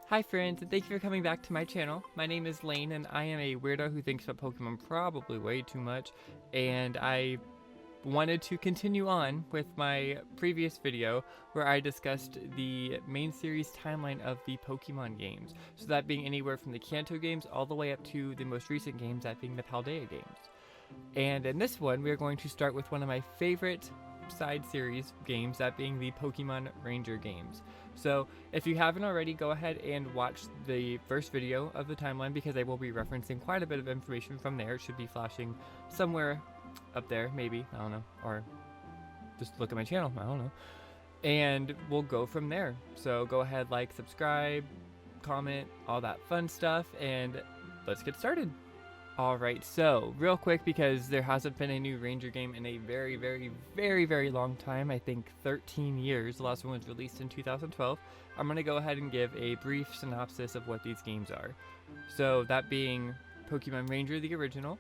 Hi friends, and thank you for coming back to my channel. My name is Lane, and I am a weirdo who thinks about Pokemon probably way too much, and I wanted to continue on with my previous video where I discussed the main series timeline of the Pokemon games. So that being anywhere from the Kanto games all the way up to the most recent games, that being the Paldea games. And in this one, we are going to start with one of my favorite side series games, that being the Pokemon Ranger games. So if you haven't already, go ahead and watch the first video of the timeline because I will be referencing quite a bit of information from there. It should be flashing somewhere up there, maybe, I don't know, or just look at my channel, I don't know. And we'll go from there. So go ahead, like, subscribe, comment, all that fun stuff, and let's get started. Alright, so real quick, because there hasn't been a new Ranger game in a very long time, I think 13 years. The last one was released in 2012. I'm going to go ahead and give a brief synopsis of what these games are. So that being Pokemon Ranger, the original,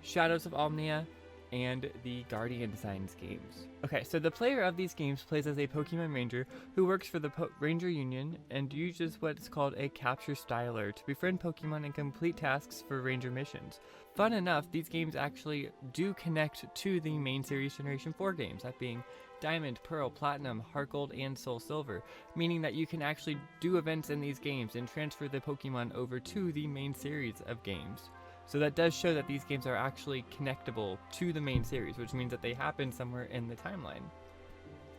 Shadows of Almia, and the Guardian Signs games. Okay, so the player of these games plays as a Pokemon Ranger who works for the Ranger Union and uses what's called a capture styler to befriend Pokemon and complete tasks for Ranger missions. Fun enough, these games actually do connect to the main series Generation 4 games, that being Diamond, Pearl, Platinum, Heart Gold, and Soul Silver, meaning that you can actually do events in these games and transfer the Pokemon over to the main series of games. So that does show that these games are actually connectable to the main series, which means that they happen somewhere in the timeline.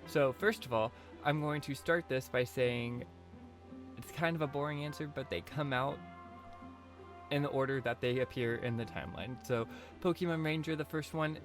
So first of all, I'm going to start this by saying it's kind of a boring answer, but they come out in the order that they appear in the timeline. So Pokemon Ranger, the first one,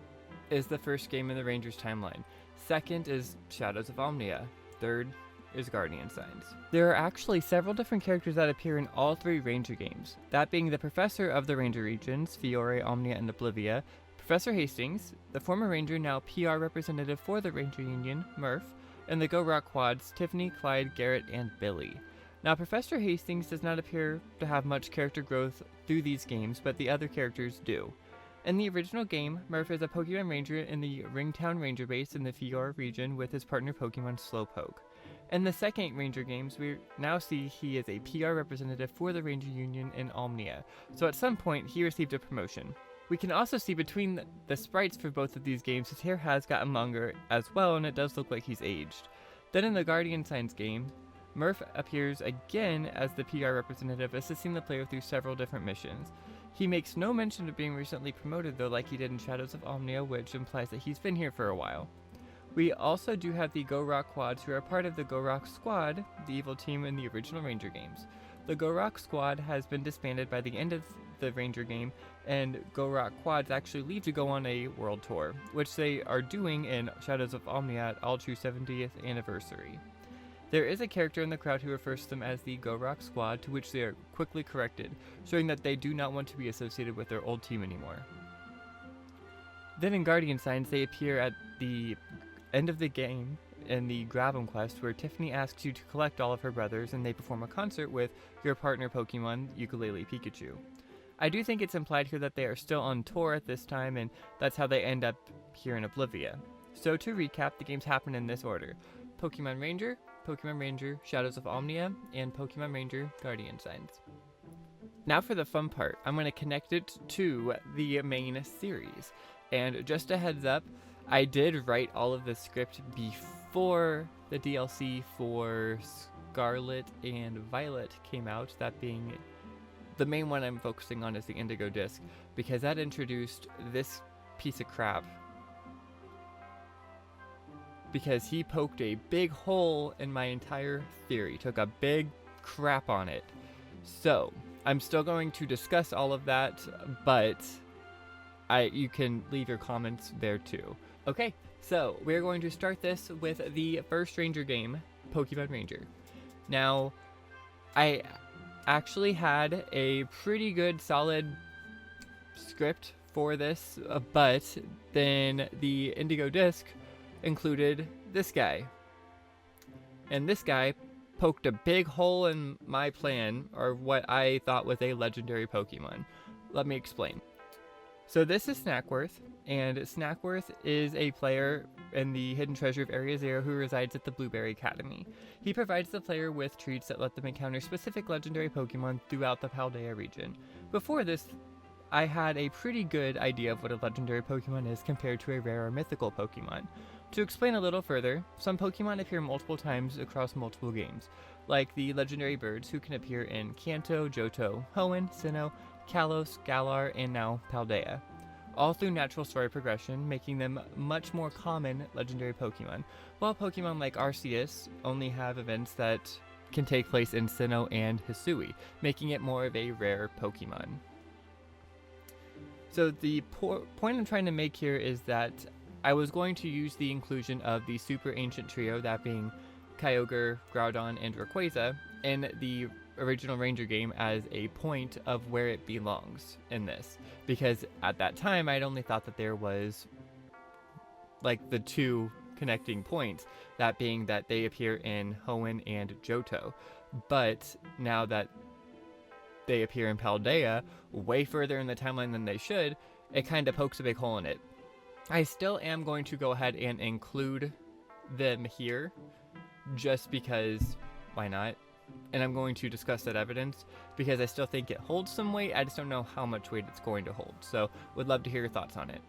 is the first game in the Rangers timeline. Second is Shadows of Almia. Third is Guardian Signs. There are actually several different characters that appear in all three Ranger games, that being the Professor of the Ranger regions, Fiore, Omnia, and Oblivia, Professor Hastings, the former Ranger now PR representative for the Ranger Union, Murph, and the Go Rock Quads, Tiffany, Clyde, Garrett, and Billy. Now Professor Hastings does not appear to have much character growth through these games, but the other characters do. In the original game, Murph is a Pokemon Ranger in the Ringtown Ranger base in the Fiore region with his partner Pokemon Slowpoke. In the second Ranger games, we now see he is a PR representative for the Ranger Union in Almia, so at some point he received a promotion. We can also see between the sprites for both of these games his hair has gotten longer as well, and it does look like he's aged. Then in the Guardian Signs game, Murph appears again as the PR representative, assisting the player through several different missions. He makes no mention of being recently promoted though, like he did in Shadows of Almia, which implies that he's been here for a while. We also do have the Go Rock Quads, who are part of the Go Rock Squad, the evil team in the original Ranger games. The Go Rock Squad has been disbanded by the end of the Ranger game, and Go Rock Quads actually leave to go on a world tour, which they are doing in Shadows of Almia at All True 70th Anniversary. There is a character in the crowd who refers to them as the Go Rock Squad, to which they are quickly corrected, showing that they do not want to be associated with their old team anymore. Then in Guardian Signs, they appear at the end of the game in the Grab 'em quest, where Tiffany asks you to collect all of her brothers and they perform a concert with your partner Pokemon, Ukulele Pikachu. I do think it's implied here that they are still on tour at this time, and that's how they end up here in Oblivia. So to recap, the games happen in this order: Pokemon Ranger, Shadows of Almia, and Pokemon Ranger Guardian Signs. Now for the fun part, I'm going to connect it to the main series. And just a heads up, I did write all of the script before the DLC for Scarlet and Violet came out, that being the main one I'm focusing on is the Indigo Disc, because that introduced this piece of crap. Because he poked a big hole in my entire theory, took a big crap on it. So, I'm still going to discuss all of that, but you can leave your comments there too. Okay, so we're going to start this with the first Ranger game, Pokemon Ranger. Now, I actually had a pretty good solid script for this, but then the Indigo Disc included this guy. And this guy poked a big hole in my plan, or what I thought was a legendary Pokemon. Let me explain. So this is Snackworth, and Snackworth is a player in the Hidden Treasure of Area Zero who resides at the Blueberry Academy. He provides the player with treats that let them encounter specific legendary Pokemon throughout the Paldea region. Before this, I had a pretty good idea of what a legendary Pokemon is compared to a rare or mythical Pokemon. To explain a little further, some Pokemon appear multiple times across multiple games, like the legendary birds who can appear in Kanto, Johto, Hoenn, Sinnoh, Kalos, Galar, and now Paldea, all through natural story progression, making them much more common legendary Pokemon, while Pokemon like Arceus only have events that can take place in Sinnoh and Hisui, making it more of a rare Pokemon. So the point I'm trying to make here is that I was going to use the inclusion of the super ancient trio, that being Kyogre, Groudon, and Rayquaza, in the original Ranger game as a point of where it belongs in this, because at that time I'd only thought that there was like the two connecting points, that being that they appear in Hoenn and Johto, but now that they appear in Paldea way further in the timeline than they should, it kind of pokes a big hole in it. I still am going to go ahead and include them here just because why not? And I'm going to discuss that evidence because I still think it holds some weight. I just don't know how much weight it's going to hold. So would love to hear your thoughts on it.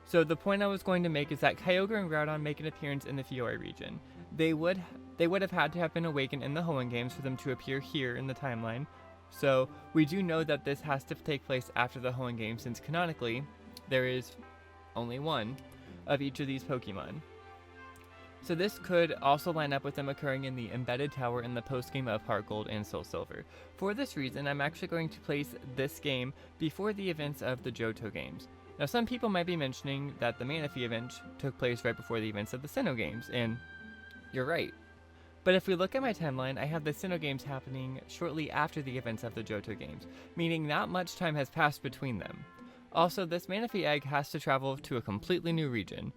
So the point I was going to make is that Kyogre and Groudon make an appearance in the Fiore region. They would have had to have been awakened in the Hoenn games for them to appear here in the timeline. So we do know that this has to take place after the Hoenn games, since canonically there is only one of each of these Pokemon. So this could also line up with them occurring in the Embedded Tower in the post-game of Heart Gold and Soul Silver. For this reason, I'm actually going to place this game before the events of the Johto games. Now some people might be mentioning that the Manaphy event took place right before the events of the Sinnoh games, and you're right. But if we look at my timeline, I have the Sinnoh games happening shortly after the events of the Johto games, meaning not much time has passed between them. Also, this Manaphy egg has to travel to a completely new region,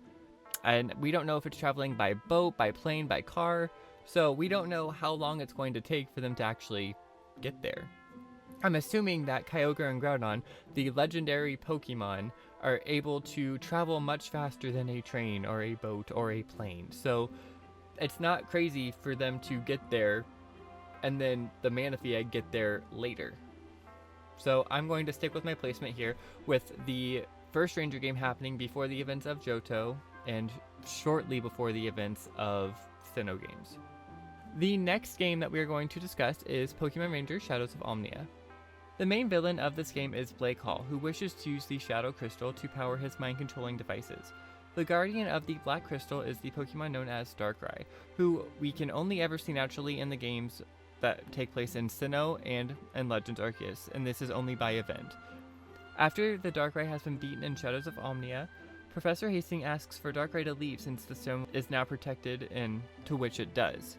and we don't know if it's traveling by boat, by plane, by car, so we don't know how long it's going to take for them to actually get there. I'm assuming that Kyogre and Groudon, the legendary Pokemon, are able to travel much faster than a train or a boat or a plane, so it's not crazy for them to get there and then the Manaphy egg get there later. So I'm going to stick with my placement here with the first Ranger game happening before the events of Johto and shortly before the events of Sinnoh games. The next game that we are going to discuss is Pokémon Ranger Shadows of Almia. The main villain of this game is Blake Hall, who wishes to use the Shadow Crystal to power his mind-controlling devices. The guardian of the Black Crystal is the Pokemon known as Darkrai, who we can only ever see naturally in the games that take place in Sinnoh and Legends Arceus, and this is only by event. After the Darkrai has been beaten in Shadows of Almia, Professor Hastings asks for Darkrai to leave since the stone is now protected, and to which it does.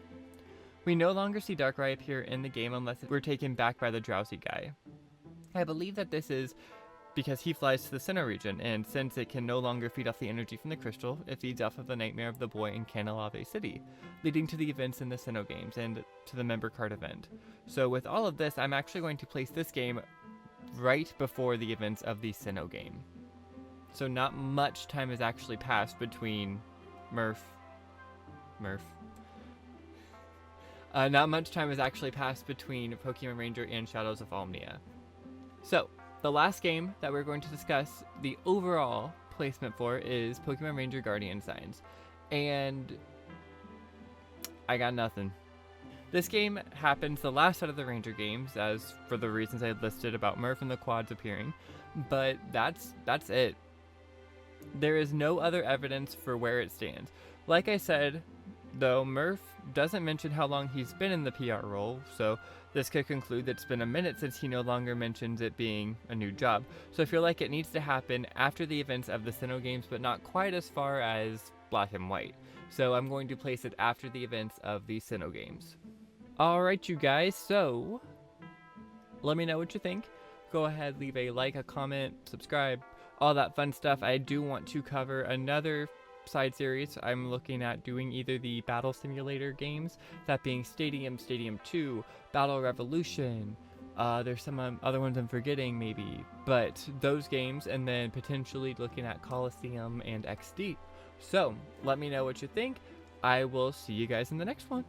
We no longer see Darkrai appear in the game unless we're taken back by the Drowsy guy. I believe that this is because he flies to the Sinnoh region, and since it can no longer feed off the energy from the crystal, it feeds off of the Nightmare of the Boy in Canalave City, leading to the events in the Sinnoh games and to the member card event. So with all of this, I'm actually going to place this game right before the events of the Sinnoh game. So not much time has actually passed between not much time has actually passed between Pokémon Ranger and Shadows of Almia. So the last game that we're going to discuss the overall placement for is Pokémon Ranger Guardian Signs, and I got nothing. This game happens the last out of the Ranger games, as for the reasons I had listed about Murph and the quads appearing, but that's it. There is no other evidence for where it stands. Like I said, though, Murph doesn't mention how long he's been in the PR role, so this could conclude that it's been a minute since he no longer mentions it being a new job. So I feel like it needs to happen after the events of the Sinnoh games, but not quite as far as Black and White. So I'm going to place it after the events of the Sinnoh games. Alright you guys, so let me know what you think. Go ahead, leave a like, a comment, subscribe, all that fun stuff. I do want to cover another side series. I'm looking at doing either the Battle Simulator games, that being Stadium, Stadium 2, Battle Revolution, There's some other ones I'm forgetting maybe, but those games, and then potentially looking at Coliseum and XD. So let me know what you think. I will see you guys in the next one.